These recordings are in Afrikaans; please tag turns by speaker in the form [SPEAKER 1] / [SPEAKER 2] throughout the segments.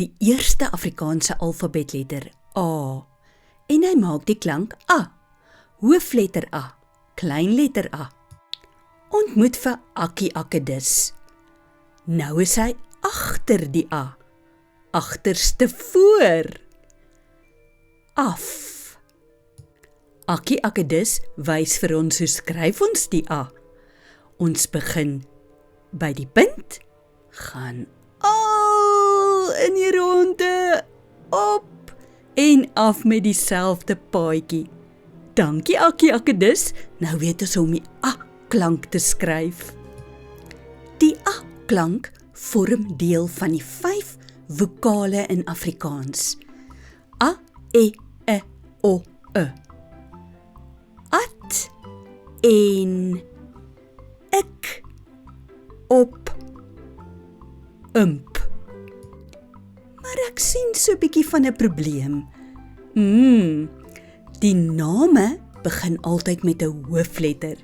[SPEAKER 1] die eerste Afrikaanse alfabetletter A en hy maak die klank A. Hoofletter A, kleinletter A. Ontmoet vir Akkie Akkedis. Nou is hy agter die A, agterste voor. Af. Akkie Akkedis wys vir ons hoe skryf ons die A. Ons begin by die punt, gaan al in die ronde, op en af met dieselfde paadjie. Dankie Akkie Akkedis, nou weet ons hoe om die A-klank te skryf. Die A-klank vorm deel van die 5 vokale in Afrikaans. A, E, O, E. At en ek, op, imp. Maar ek sien so 'n bietjie van 'n probleem. Die name begin altyd met 'n hoofletter.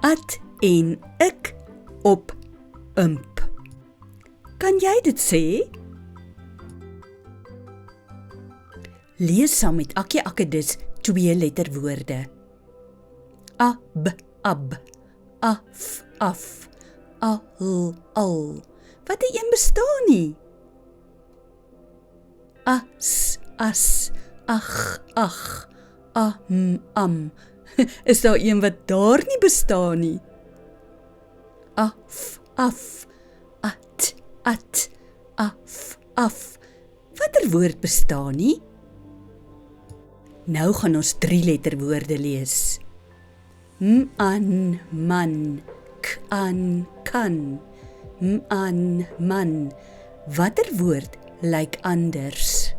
[SPEAKER 1] At en ek, op, imp. Kan jy dit sê? Lees saam met Akkie Akkedis 2 letterwoorde. Ab, ab, af, af, al. Wat die een bestaan nie? As, ag, am. Is daar een wat daar nie bestaan nie? Af, at, af. Watter woord bestaan nie? Nou gaan ons 3 letterwoorde lees. An, man, kan, man. Watter woord lyk anders?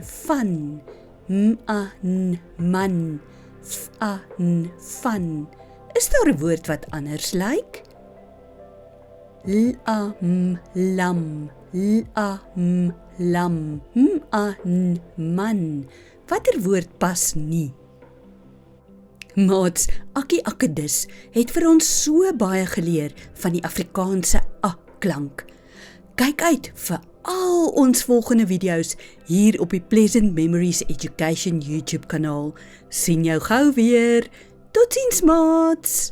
[SPEAKER 1] Van, man, van. Is daar 'n woord wat anders lyk? Lam, man. Watter woord pas nie? Maats, Akkie Akkedis het vir ons so baie geleer van die Afrikaanse A-klank. Kyk uit vir al ons volgende video's hier op die Pleasant Memories Education YouTube kanaal. Sien jou gou weer. Totsiens maats!